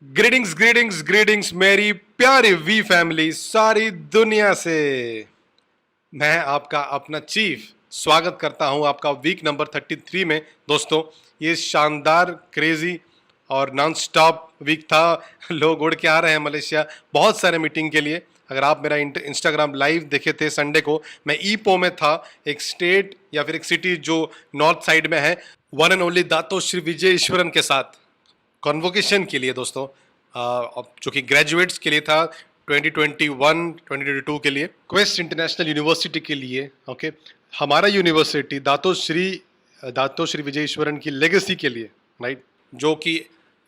Greetings greetings greetings मेरी प्यारी we family सारी दुनिया से। मैं आपका अपना चीफ स्वागत करता हूं आपका वीक नंबर 33 में। दोस्तों, ये शानदार क्रेजी और नॉन स्टॉप वीक था। लोग उड़ के आ रहे हैं मलेशिया बहुत सारे मीटिंग के लिए। अगर आप मेरा इंस्टाग्राम लाइव देखे थे संडे को, मैं ईपो में था, एक स्टेट या फिर एक सिटी जो नॉर्थ साइड में है, one and only Dato Sri Vijay Eswaran के साथ कॉन्वोकेशन के लिए। दोस्तों, जो कि ग्रेजुएट्स के लिए था 2021 2022 के लिए, क्वेस्ट इंटरनेशनल यूनिवर्सिटी के लिए। ओके, हमारा यूनिवर्सिटी दातो श्री विजयेश्वरन की लेगेसी के लिए, राइट, जो कि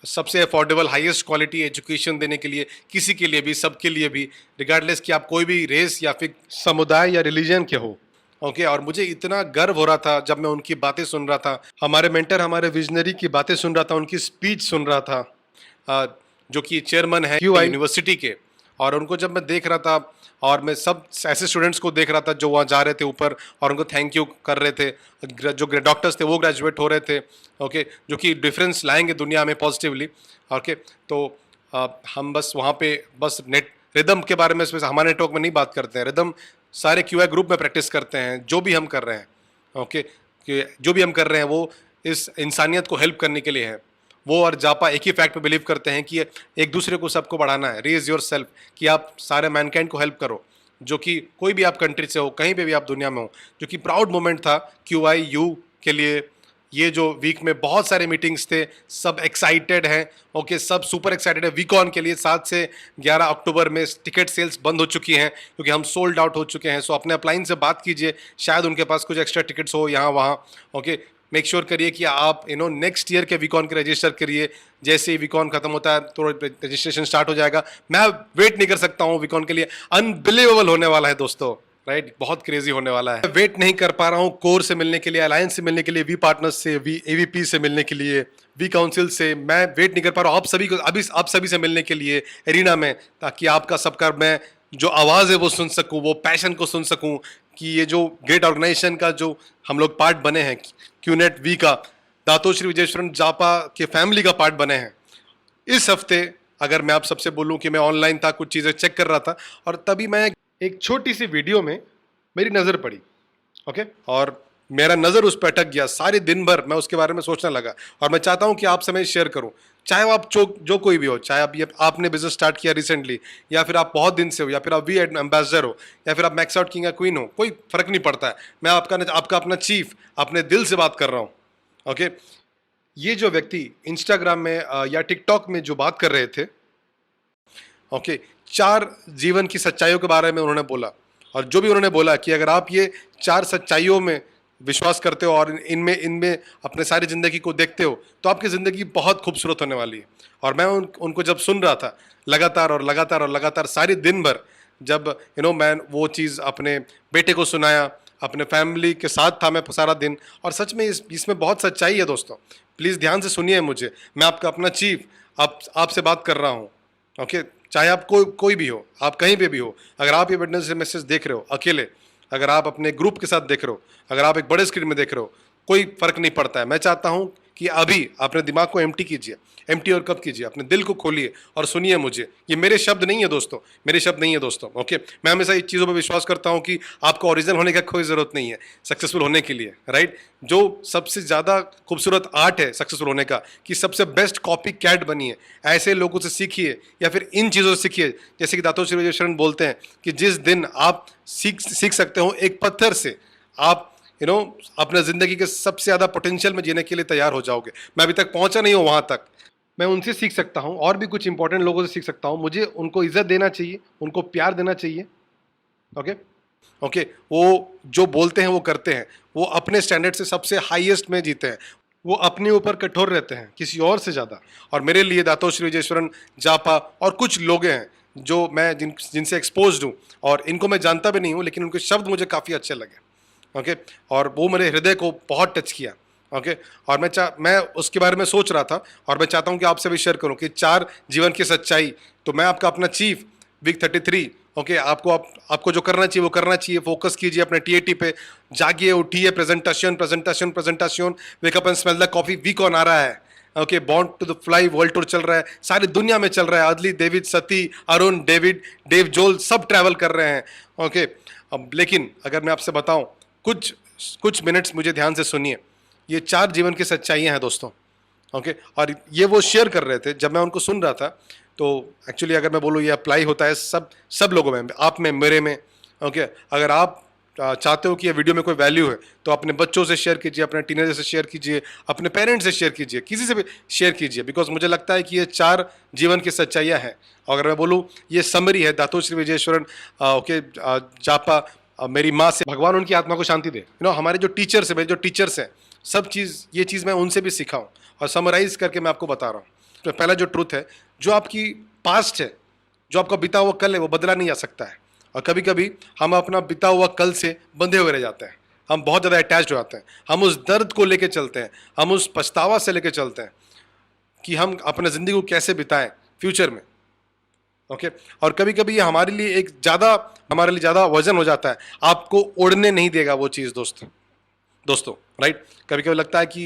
सबसे अफोर्डेबल हाईएस्ट क्वालिटी एजुकेशन देने के लिए, किसी के लिए भी, सबके लिए भी, रिगार्डलेस कि आप कोई भी रेस या फिर समुदाय या रिलीजन के हो। ओके, और मुझे इतना गर्व हो रहा था जब मैं उनकी बातें सुन रहा था, हमारे मेंटर, हमारे विजनरी की बातें सुन रहा था, उनकी स्पीच सुन रहा था, जो कि चेयरमैन है यूनिवर्सिटी के। और उनको जब मैं देख रहा था, और मैं सब ऐसे स्टूडेंट्स को देख रहा था जो वहाँ जा रहे थे ऊपर और उनको थैंक यू कर रहे थे, जो डॉक्टर्स थे वो ग्रेजुएट हो रहे थे। ओके, जो कि डिफरेंस लाएंगे दुनिया में पॉजिटिवली। ओके, तो हम बस वहाँ पे बस नेट रिदम के बारे में हमारे नेटवर्क में नहीं बात करते हैं। रिदम सारे क्यूआई ग्रुप में प्रैक्टिस करते हैं जो भी हम कर रहे हैं। ओके, कि जो भी हम कर रहे हैं वो इस इंसानियत को हेल्प करने के लिए है। वो और जापा एक ही फैक्ट पे बिलीव करते हैं कि एक दूसरे को सबको बढ़ाना है, रेज योर सेल्फ, कि आप सारे मैनकाइंड को हेल्प करो, जो कि कोई भी आप कंट्री से हो, कहीं पे भी आप दुनिया में हो। जो कि प्राउड मोमेंट था क्यूआई यू के लिए। ये जो वीक में बहुत सारे मीटिंग्स थे, सब एक्साइटेड हैं। ओके, सब सुपर एक्साइटेड है वीकॉन के लिए। 7 से 11 अक्टूबर में टिकट सेल्स बंद हो चुकी हैं क्योंकि हम सोल्ड आउट हो चुके हैं। सो अपने अपलाइन से बात कीजिए, शायद उनके पास कुछ एक्स्ट्रा टिकट्स हो यहाँ वहाँ। ओके, मेक श्योर करिए कि आप नेक्स्ट ईयर के वीकॉन के रजिस्टर करिए। जैसे ही वीकॉन खत्म होता है तो रजिस्ट्रेशन स्टार्ट हो जाएगा। मैं वेट नहीं कर सकता हूँ वीकॉन के लिए। अनबिलीवेबल होने वाला है दोस्तों, राइट, बहुत क्रेजी होने वाला है। वेट नहीं कर पा रहा हूँ कोर से मिलने के लिए, अलायंस से मिलने के लिए, वी पार्टनर्स से, वी एवीपी से मिलने के लिए, वी काउंसिल से। मैं वेट नहीं कर पा रहा हूँ आप सभी को, अभी आप सभी से मिलने के लिए एरिना में, ताकि आपका सबका मैं जो आवाज़ है वो सुन सकूँ, वो पैशन को सुन सकूँ कि ये जो ग्रेट ऑर्गेनाइजेशन का जो हम लोग पार्ट बने हैं, क्यूनेट वी का, दातो श्री विजयेश्वरन जापा के फैमिली का पार्ट बने हैं। इस हफ्ते अगर मैं आप सबसे बोलूं कि मैं ऑनलाइन था, कुछ चीज़ें चेक कर रहा था, और तभी मैं एक छोटी सी वीडियो में मेरी नज़र पड़ी। ओके, और मेरा नज़र उस पर अटक गया। सारे दिन भर मैं उसके बारे में सोचने लगा, और मैं चाहता हूं कि आपसे मैं शेयर करूं। चाहे वो आप जो कोई भी हो, चाहे आपने बिजनेस स्टार्ट किया रिसेंटली, या फिर आप बहुत दिन से हो, या फिर आप वी एम्बेसडर हो, या फिर आप मैक्स आउट किंग या क्वीन हो, कोई फर्क नहीं पड़ता है। मैं आपका अपना चीफ अपने दिल से बात कर रहा हूँ। ओके, ये जो व्यक्ति इंस्टाग्राम में या टिकटॉक में जो बात कर रहे थे, ओके, 4 जीवन की सच्चाइयों के बारे में उन्होंने बोला। और जो भी उन्होंने बोला कि अगर आप ये 4 सच्चाइयों में विश्वास करते हो और इनमें इनमें अपने सारी ज़िंदगी को देखते हो, तो आपकी ज़िंदगी बहुत खूबसूरत होने वाली है। और मैं उनको जब सुन रहा था लगातार और लगातार और लगातार सारी दिन भर, जब मैं वो चीज़ अपने बेटे को सुनाया, अपने फैमिली के साथ था मैं सारा दिन। और सच में इसमें बहुत सच्चाई है दोस्तों। प्लीज़ ध्यान से सुनिए मुझे, मैं आपका अपना चीफ आपसे बात कर रहा हूँ। ओके, चाहे आप कोई भी हो, आप कहीं पे भी हो, अगर आप ये विटनेस मैसेज देख रहे हो अकेले, अगर आप अपने ग्रुप के साथ देख रहे हो, अगर आप एक बड़े स्क्रीन में देख रहे हो, कोई फर्क नहीं पड़ता है। मैं चाहता हूं कि अभी अपने दिमाग को एम्प्टी कीजिए, एम्प्टी और कब कीजिए, अपने दिल को खोलिए और सुनिए मुझे। ये मेरे शब्द नहीं है दोस्तों, मेरे शब्द नहीं है दोस्तों। ओके, मैं हमेशा इस चीज़ों पर विश्वास करता हूं कि आपको ओरिजिनल होने का कोई ज़रूरत नहीं है सक्सेसफुल होने के लिए, राइट। जो सबसे ज़्यादा खूबसूरत आर्ट है सक्सेसफुल होने का, कि सबसे बेस्ट कॉपी कैट बनिए, ऐसे लोगों से सीखिए या फिर इन चीज़ों से सीखिए। जैसे कि दातो श्री विजयेश्वरन बोलते हैं कि जिस दिन आप सीख सकते हो एक पत्थर से, आप अपने ज़िंदगी के सबसे ज़्यादा पोटेंशियल में जीने के लिए तैयार हो जाओगे। मैं अभी तक पहुंचा नहीं हूं वहां तक, मैं उनसे सीख सकता हूं और भी कुछ इंपॉर्टेंट लोगों से सीख सकता हूं। मुझे उनको इज्जत देना चाहिए, उनको प्यार देना चाहिए। ओके ओके, वो जो बोलते हैं वो करते हैं, वो अपने स्टैंडर्ड से सबसे हाईएस्ट में जीते हैं, वो अपने ऊपर कठोर रहते हैं किसी और से ज़्यादा। और मेरे लिए दातो श्री विजयेश्वरन जापा और कुछ लोग हैं जो मैं जिनसे एक्सपोज्ड हूँ, और इनको मैं जानता भी नहीं हूँ, लेकिन उनके शब्द मुझे काफ़ी अच्छे लगे। ओके, और वो मेरे हृदय को बहुत टच किया। ओके, और मैं उसके बारे में सोच रहा था, और मैं चाहता हूँ कि आपसे भी शेयर करूँ कि 4 जीवन की सच्चाई। तो मैं आपका अपना चीफ वीक 33। ओके, आपको जो करना चाहिए वो करना चाहिए। फोकस कीजिए अपने टीएटी पे, जागिए, उठिए, presentation presentation presentation, wake up and smell the coffee, week on आ रहा है। Okay, born to the fly world tour चल रहा है, सारी दुनिया में चल रहा है, अदली, डेविड, सती, अरुण, डेविड, डेव जोल सब ट्रैवल कर रहे हैं। ओके, अब लेकिन अगर मैं आपसे बताऊं, कुछ कुछ मिनट्स मुझे ध्यान से सुनिए। ये 4 जीवन की सच्चाइयां हैं दोस्तों। ओके, और ये वो शेयर कर रहे थे। जब मैं उनको सुन रहा था तो एक्चुअली अगर मैं बोलूँ ये अप्लाई होता है सब सब लोगों में, आप में, मेरे में। ओके, अगर आप चाहते हो कि ये वीडियो में कोई वैल्यू है तो अपने बच्चों से शेयर कीजिए, अपने टीनेजर से शेयर कीजिए, अपने पेरेंट्स से शेयर कीजिए, किसी से भी शेयर कीजिए, बिकॉज मुझे लगता है कि ये 4 जीवन की सच्चाइयाँ हैं। अगर मैं बोलूँ ये समरी है दातोश्री विजयेश्वरन ओके जापा मेरी माँ से, भगवान उनकी आत्मा को शांति दे। हमारे जो टीचर्स हैं, मेरे जो टीचर्स हैं, सब चीज़ ये चीज़ मैं उनसे भी सीखा हूँ और समराइज करके मैं आपको बता रहा हूँ। तो पहला जो ट्रूथ है, जो आपकी पास्ट है, जो आपका बीता हुआ कल है, वो बदला नहीं जा सकता है। और कभी कभी हम अपना बीता हुआ कल से बंधे हुए रह जाते हैं, हम बहुत ज़्यादा अटैच्ड हो जाते हैं, हम उस दर्द को लेके चलते हैं, हम उस पछतावा से लेके चलते हैं कि हम अपने ज़िंदगी को कैसे बिताएं फ्यूचर में। ओके, और कभी कभी ये हमारे लिए ज़्यादा वजन हो जाता है, आपको उड़ने नहीं देगा वो चीज़ दोस्तों राइट। कभी कभी लगता है कि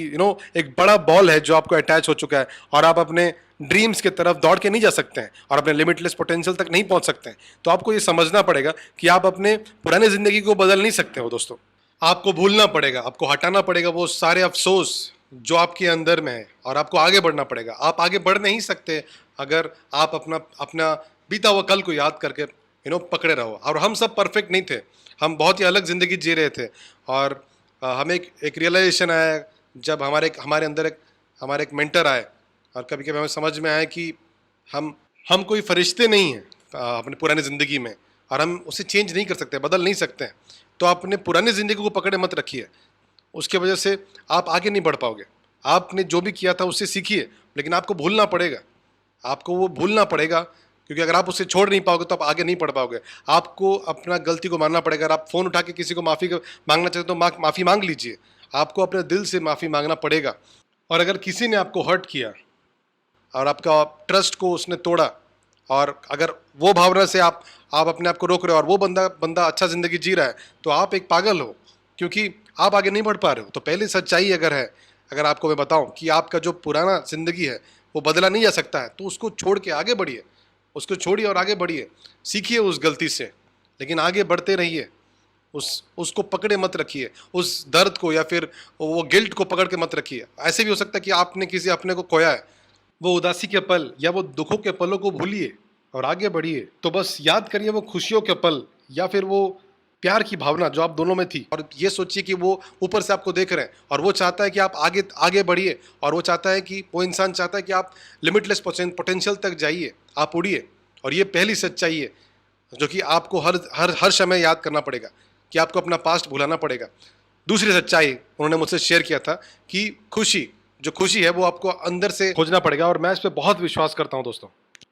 एक बड़ा बॉल है जो आपको अटैच हो चुका है और आप अपने ड्रीम्स की तरफ दौड़ के नहीं जा सकते हैं और अपने लिमिटलेस पोटेंशियल तक नहीं पहुंच सकते हैं। तो आपको ये समझना पड़ेगा कि आप अपने पुराने जिंदगी को बदल नहीं सकते हो दोस्तों। आपको भूलना पड़ेगा, आपको हटाना पड़ेगा वो सारे अफसोस जो आपके अंदर में है और आपको आगे बढ़ना पड़ेगा। आप आगे बढ़ नहीं सकते अगर आप अपना बीता हुआ कल को याद करके पकड़े रहो। और हम सब परफेक्ट नहीं थे, हम बहुत ही अलग जिंदगी जी रहे थे और हमें एक रियलाइजेशन आया जब हमारे अंदर हमारे एक मेंटर आए और कभी कभी हमें समझ में आया कि हम कोई फरिश्ते नहीं हैं अपने पुरानी ज़िंदगी में और हम उसे चेंज नहीं कर सकते, बदल नहीं सकते हैं। तो अपने पुरानी ज़िंदगी को पकड़े मत रखिए, उसके वजह से आप आगे नहीं बढ़ पाओगे। आपने जो भी किया था उससे सीखिए, लेकिन आपको भूलना पड़ेगा, आपको वो भूलना पड़ेगा, क्योंकि अगर आप उससे छोड़ नहीं पाओगे तो आप आगे नहीं बढ़ पाओगे। आपको अपना गलती को मानना पड़ेगा। अगर आप फ़ोन उठा के किसी को माफ़ी मांगना चाहते तो माफ़ी मांग लीजिए, आपको अपने दिल से माफ़ी मांगना पड़ेगा। और अगर किसी ने आपको हर्ट किया और आपका ट्रस्ट को उसने तोड़ा और अगर वो भावना से आप अपने आप को रोक रहे हो और वो बंदा अच्छा ज़िंदगी जी रहा है, तो आप एक पागल हो, क्योंकि आप आगे नहीं बढ़ पा रहे हो। तो पहली सच्चाई अगर आपको मैं बताऊं कि आपका जो पुराना ज़िंदगी है वो बदला नहीं जा सकता है, तो उसको छोड़ के आगे बढ़िए, उसको छोड़िए और आगे बढ़िए। सीखिए उस गलती से, लेकिन आगे बढ़ते रहिए। उसको पकड़े मत रखिए, उस दर्द को या फिर वो गिल्ट को पकड़ के मत रखिए। ऐसे भी हो सकता है कि आपने किसी अपने को खोया है। वो उदासी के पल या वो दुखों के पलों को भूलिए और आगे बढ़िए। तो बस याद करिए वो खुशियों के पल या फिर वो प्यार की भावना जो आप दोनों में थी, और ये सोचिए कि वो ऊपर से आपको देख रहे हैं और वो चाहता है कि आप आगे आगे बढ़िए, और वो चाहता है कि वो इंसान चाहता है कि आप लिमिटलेस पोटेंशियल तक जाइए, आप उड़िए। और ये पहली सच्चाई है जो कि आपको हर समय याद करना पड़ेगा कि आपको अपना पास्ट भुलाना पड़ेगा। दूसरी सच्चाई उन्होंने मुझसे शेयर किया था कि जो खुशी है वो आपको अंदर से खोजना पड़ेगा, और मैं इस पर बहुत विश्वास करता हूँ दोस्तों।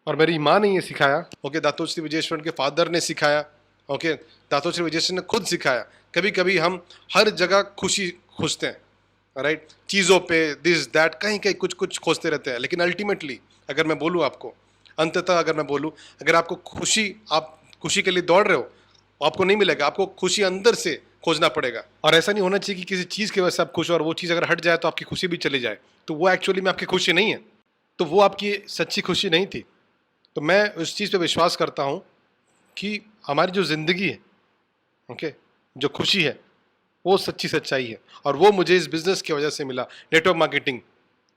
और मेरी माँ ने ये सिखाया, ओके, दातोश्री विजयेश्वरन के फादर ने सिखाया, ओके, दातोश्री विजयेश्वरन ने खुद सिखाया। कभी कभी हम हर जगह खुशी खोजते हैं, राइट, चीज़ों पे, दिस दैट, कहीं कहीं कुछ खोजते रहते हैं, लेकिन अल्टीमेटली अगर मैं बोलूँ आपको, अंततः अगर मैं बोलूँ, अगर आपको आप खुशी के लिए दौड़ रहे हो, आपको नहीं मिलेगा। आपको खुशी अंदर से खोजना पड़ेगा। और ऐसा नहीं होना चाहिए कि किसी चीज़ की वजह से आप खुश हो और वो चीज़ अगर हट जाए तो आपकी खुशी भी चली जाए, तो वो एक्चुअली में आपकी खुशी नहीं है, तो वो आपकी सच्ची खुशी नहीं थी। तो मैं उस चीज़ पे विश्वास करता हूँ कि हमारी जो ज़िंदगी है, ओके, जो खुशी है वो सच्ची सच्चाई है, और वो मुझे इस बिज़नेस की वजह से मिला, नेटवर्क मार्केटिंग,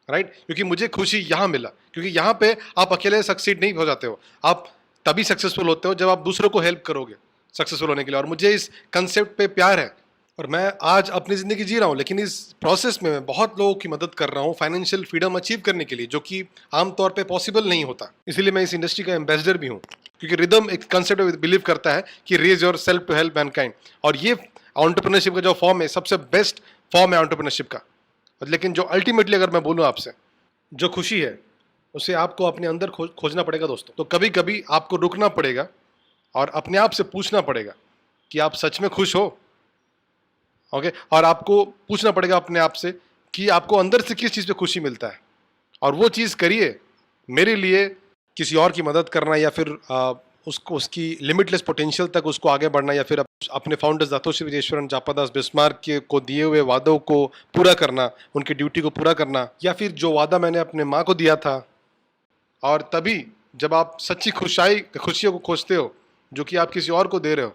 राइट। क्योंकि मुझे खुशी यहाँ मिला, क्योंकि यहाँ पे आप अकेले सक्सीड नहीं हो जाते हो, आप तभी सक्सेसफुल होते हो जब आप दूसरों को हेल्प करोगे सक्सेसफुल होने के लिए। और मुझे इस कंसेप्ट पे प्यार है, और मैं आज अपनी ज़िंदगी जी रहा हूँ, लेकिन इस प्रोसेस में मैं बहुत लोगों की मदद कर रहा हूँ फाइनेंशियल फ्रीडम अचीव करने के लिए, जो कि आमतौर पे पॉसिबल नहीं होता। इसीलिए मैं इस इंडस्ट्री का एम्बेसडर भी हूँ, क्योंकि रिदम एक कंसेप्ट में बिलीव करता है कि raise yourself to help mankind, और ये एंटरप्रेन्योरशिप का जो फॉर्म है सबसे बेस्ट फॉर्म है एंटरप्रेन्योरशिप का। लेकिन जो अल्टीमेटली अगर मैं बोलूँ आपसे, जो खुशी है उसे आपको अपने अंदर खोजना पड़ेगा दोस्तों। तो कभी कभी आपको रुकना पड़ेगा और अपने आप से पूछना पड़ेगा कि आप सच में खुश हो, ओके, और आपको पूछना पड़ेगा अपने आप से कि आपको अंदर से किस चीज़ पे खुशी मिलता है, और वो चीज़ करिए। मेरे लिए किसी और की मदद करना या फिर उसकी लिमिटलेस पोटेंशियल तक उसको आगे बढ़ना, या फिर अपने फाउंडर्स दातोशी विजयेश्वरन जापादास बिस्मार्क के को दिए हुए वादों को पूरा करना, उनकी ड्यूटी को पूरा करना, या फिर जो वादा मैंने अपने माँ को दिया था। और तभी जब आप सच्ची खुशियों को खोजते हो जो कि आप किसी और को दे रहे हो,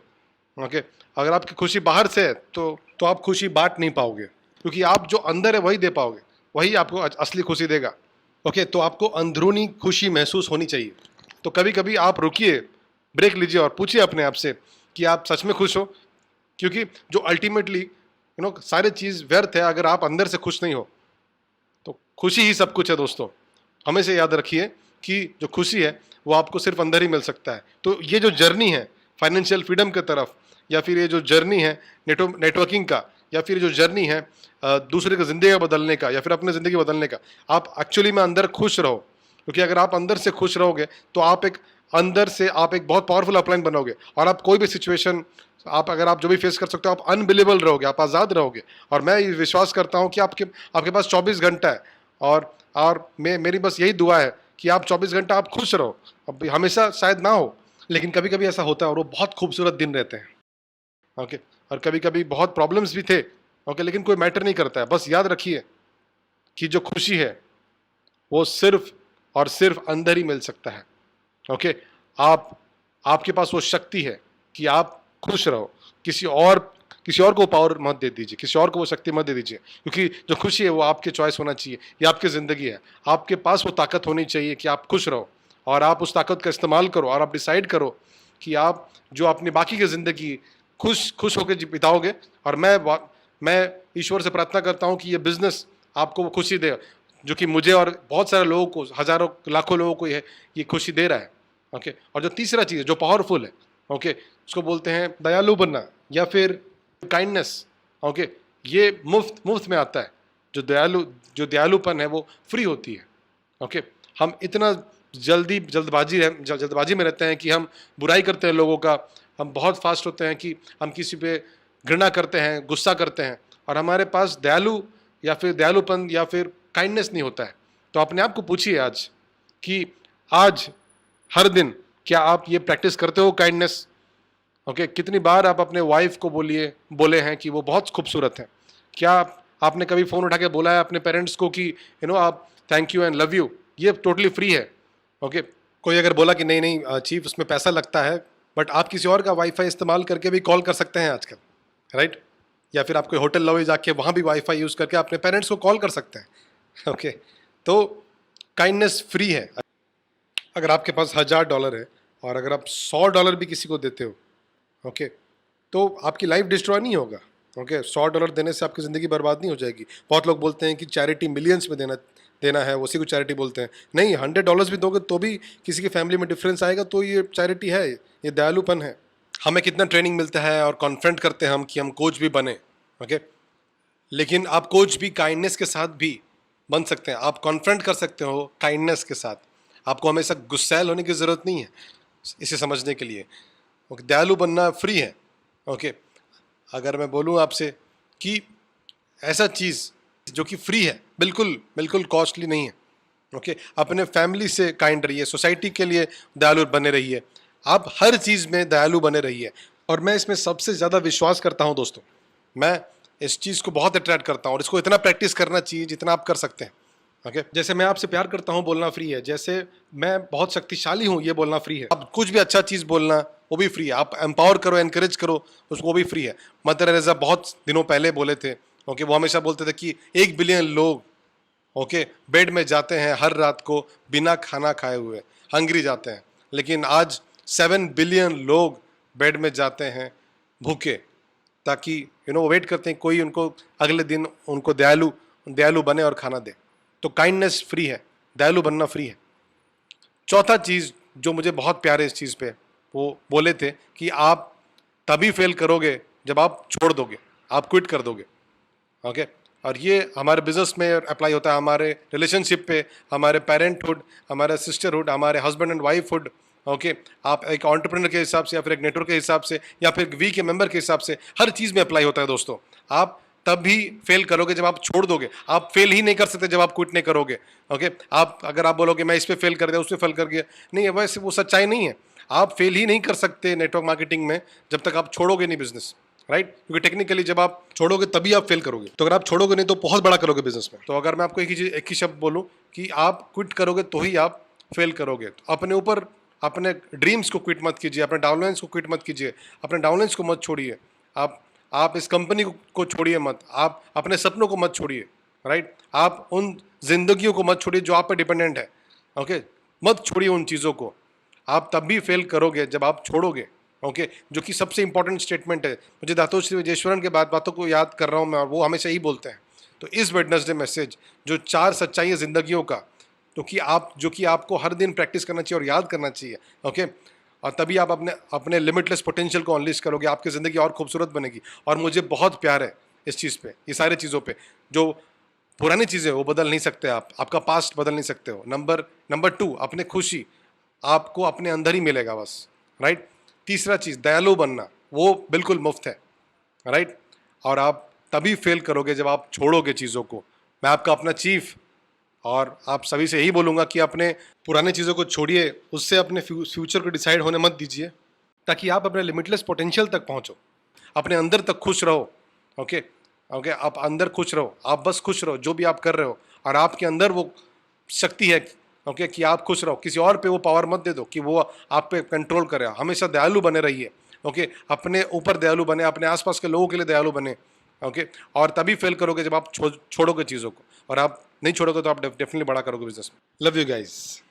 ओके, अगर आपकी खुशी बाहर से है तो आप खुशी बांट नहीं पाओगे, क्योंकि आप जो अंदर है वही दे पाओगे, वही आपको असली खुशी देगा। ओके, तो आपको अंदरूनी खुशी महसूस होनी चाहिए। तो कभी कभी आप रुकिए, ब्रेक लीजिए और पूछिए अपने आप से कि आप सच में खुश हो, क्योंकि जो अल्टीमेटली सारी चीज़ व्यर्थ है अगर आप अंदर से खुश नहीं हो। तो खुशी ही सब कुछ है दोस्तों, हमेशा याद रखिए कि जो खुशी है वो आपको सिर्फ अंदर ही मिल सकता है। तो ये जो जर्नी है फाइनेंशियल फ्रीडम की तरफ, या फिर ये जो जर्नी है नेटवर्किंग का, या फिर जो जर्नी है दूसरे की ज़िंदगी बदलने का, या फिर अपनी ज़िंदगी बदलने का, आप एक्चुअली में अंदर खुश रहो। क्योंकि अगर आप अंदर से खुश रहोगे तो आप एक बहुत पावरफुल अपलाइन बनोगे, और आप कोई भी सिचुएशन अगर आप जो भी फेस कर सकते हो, आप अनबिलीवेबल रहोगे, आप आज़ाद रहोगे। और मैं ये विश्वास करता हूँ कि आपके पास 24 घंटा है, और मेरी बस यही दुआ है कि आप 24 घंटा आप खुश रहो। अब हमेशा शायद ना हो, लेकिन कभी कभी ऐसा होता है और वो बहुत खूबसूरत दिन रहते हैं। ओके, और कभी कभी बहुत प्रॉब्लम्स भी थे। ओके, लेकिन कोई मैटर नहीं करता है। बस याद रखिए कि जो खुशी है वो सिर्फ और सिर्फ अंदर ही मिल सकता है। ओके, आपके पास वो शक्ति है कि आप खुश रहो। किसी और को पावर मत दे दीजिए, किसी और को वो शक्ति मत दे दीजिए, क्योंकि जो खुशी है वो आपके चॉइस होना चाहिए, ये आपकी ज़िंदगी है। आपके पास वो ताकत होनी चाहिए कि आप खुश रहो, और आप उस ताकत का इस्तेमाल करो, और आप डिसाइड करो कि आप जो अपनी बाकी की ज़िंदगी खुश होकर बिताओगे। और मैं ईश्वर से प्रार्थना करता हूँ कि ये बिज़नेस आपको वो खुशी दे जो कि मुझे और बहुत सारे लोगों को, हज़ारों लाखों लोगों को ये खुशी दे रहा है। ओके, और जो तीसरा चीज़ जो पावरफुल है, ओके, उसको बोलते हैं दयालु बनना या फिर काइंडनेस। ओके, ये मुफ्त में आता है। जो दयालुपन है वो फ्री होती है। ओके, हम इतना जल्दबाजी में रहते हैं कि हम बुराई करते हैं लोगों का, हम बहुत फास्ट होते हैं कि हम किसी पे घृणा करते हैं, गुस्सा करते हैं, और हमारे पास दयालुपन या फिर काइंडनेस नहीं होता है। तो अपने आप को पूछिए आज कि आज हर दिन क्या आप ये प्रैक्टिस करते हो काइंडनेस? ओके, कितनी बार आप अपने वाइफ को बोले हैं कि वो बहुत खूबसूरत है? क्या आपने कभी फ़ोन उठा के बोला है अपने पेरेंट्स को कि आप thank you and love you? ये टोटली फ्री है। ओके, कोई अगर बोला कि नहीं चीफ उसमें पैसा लगता है, बट आप किसी और का वाईफाई इस्तेमाल करके भी कॉल कर सकते हैं आजकल, राइट? या फिर आप कोई होटल लॉबी जाके वहाँ भी वाईफाई यूज़ करके अपने पेरेंट्स को कॉल कर सकते हैं। ओके, तो काइंडनेस फ्री है। अगर आपके पास $1000 है और अगर आप $100 भी किसी को देते हो, ओके, तो आपकी लाइफ डिस्ट्रॉय नहीं होगा। ओके, $100 देने से आपकी ज़िंदगी बर्बाद नहीं हो जाएगी। बहुत लोग बोलते हैं कि चैरिटी मिलियंस में देना है, उसी को चैरिटी बोलते हैं। नहीं, $100 भी दोगे तो भी किसी की फैमिली में डिफरेंस आएगा, तो ये चैरिटी है, ये दयालुपन है। हमें कितना ट्रेनिंग मिलता है और कॉन्फ्रंट करते हैं हम कि हम कोच भी बने। ओके, लेकिन आप कोच भी काइंडनेस के साथ भी बन सकते हैं। आप कॉन्फ्रंट कर सकते हो काइंडनेस के साथ। आपको हमेशा गुस्सैल होने की ज़रूरत नहीं है इसे समझने के लिए। ओके, दयालु बनना फ्री है। ओके, अगर मैं बोलूँ आपसे कि ऐसा चीज़ जो कि फ्री है, बिल्कुल कॉस्टली नहीं है। ओके, अपने फैमिली से काइंड रहिए, सोसाइटी के लिए दयालु बने रहिए, आप हर चीज़ में दयालु बने रहिए। और मैं इसमें सबसे ज़्यादा विश्वास करता हूँ दोस्तों, मैं इस चीज़ को बहुत अट्रैक्ट करता हूँ, और इसको इतना प्रैक्टिस करना चाहिए जितना आप कर सकते हैं। ओके, जैसे मैं आपसे प्यार करता हूँ बोलना फ्री है, जैसे मैं बहुत शक्तिशाली हूँ ये बोलना फ्री है। अब कुछ भी अच्छा चीज़ बोलना वो भी फ्री है। आप एम्पावर करो, एनकरेज करो उसको, वो भी फ्री है। मदर टेरेसा बहुत दिनों पहले बोले थे, ओके, वो हमेशा बोलते थे कि 1 बिलियन लोग, ओके, बेड में जाते हैं हर रात को बिना खाना खाए हुए, हंग्री जाते हैं, लेकिन आज 7 बिलियन लोग बेड में जाते हैं भूखे, ताकि वो वेट करते हैं कोई उनको अगले दिन उनको दयालु बने और खाना दे। तो काइंडनेस फ्री है, दयालु बनना फ्री है। चौथा चीज़ जो मुझे बहुत प्यारे इस चीज़ पे वो बोले थे कि आप तभी फेल करोगे जब आप छोड़ दोगे, आप क्विट कर दोगे। ओके, और ये हमारे बिजनेस में अप्लाई होता है, हमारे रिलेशनशिप पे, हमारे पेरेंटहुड, हमारे सिस्टरहुड, हमारे हस्बैंड एंड वाइफहुड। ओके, आप एक एंटरप्रेन्योर के हिसाब से, या फिर एक नेटवर्क के हिसाब से, या फिर वी के मेंबर के हिसाब से, हर चीज़ में अप्लाई होता है दोस्तों। आप तभी फेल करोगे जब आप छोड़ दोगे। आप फेल ही नहीं कर सकते जब आप क्विट नहीं करोगे। ओके, आप अगर आप बोलोगे मैं इस पे फेल कर दिया, उस पे फेल कर गया, नहीं, वैसे वो सच्चाई नहीं है। आप फेल ही नहीं कर सकते नेटवर्क मार्केटिंग में जब तक आप छोड़ोगे नहीं बिजनेस, राइट? क्योंकि टेक्निकली जब आप छोड़ोगे तभी आप फेल करोगे। तो अगर आप छोड़ोगे नहीं तो बहुत बड़ा करोगे बिजनेस में। तो अगर मैं आपको एक ही शब्द बोलूं कि आप क्विट करोगे तो ही आप फेल करोगे। तो अपने ऊपर, अपने ड्रीम्स को क्विट मत कीजिए, अपने डाउनलाइंस को क्विट मत कीजिए, अपने डाउनलाइंस को मत छोड़िए। आप इस कंपनी को छोड़िए मत, आप अपने सपनों को मत छोड़िए, राइट? आप उन जिंदगियों को मत छोड़िए जो आप पे डिपेंडेंट है। ओके, मत छोड़िए उन चीज़ों को। आप तब भी फेल करोगे जब आप छोड़ोगे। ओके, जो कि सबसे इंपॉर्टेंट स्टेटमेंट है। मुझे दातोश्री विजयेश्वरन के बातों को याद कर रहा हूँ मैं, और वो हमेशा यही बोलते हैं। तो इस वेडनेसडे मैसेज जो 4 सच्चाई है जिंदगियों का, तो कि आप, जो कि आपको हर दिन प्रैक्टिस करना चाहिए और याद करना चाहिए। ओके, और तभी आप अपने अपने लिमिटलेस पोटेंशियल को अनलीश करोगे, आपकी ज़िंदगी और खूबसूरत बनेगी। और मुझे बहुत प्यार है इस चीज़ पे, ये सारी चीज़ों पे। जो पुरानी चीज़ें वो बदल नहीं सकते आप, आपका पास्ट बदल नहीं सकते हो। नंबर 2, अपने खुशी आपको अपने अंदर ही मिलेगा बस, राइट? तीसरा चीज़, दयालु बनना, वो बिल्कुल मुफ्त है, राइट? और आप तभी फेल करोगे जब आप छोड़ोगे चीज़ों को। मैं आपका अपना चीफ, और आप सभी से यही बोलूँगा कि अपने पुराने चीज़ों को छोड़िए, उससे अपने फ्यूचर को डिसाइड होने मत दीजिए, ताकि आप अपने लिमिटलेस पोटेंशियल तक पहुँचो, अपने अंदर तक खुश रहो। ओके, ओके, आप अंदर खुश रहो, आप बस खुश रहो जो भी आप कर रहे हो, और आपके अंदर वो शक्ति है, ओके, कि आप खुश रहो। किसी और पे वो पावर मत दे दो कि वो आप पे कंट्रोल करे। हमेशा दयालु बने रहिए। ओके, अपने ऊपर दयालु बने, अपने आसपास के लोगों के लिए दयालु बने। ओके, और तभी फेल करोगे जब आप छोड़ोगे चीज़ों को, और आप नहीं छोड़ोगे तो आप डेफिनेटली बड़ा करोगे बिजनेस में। Love you guys.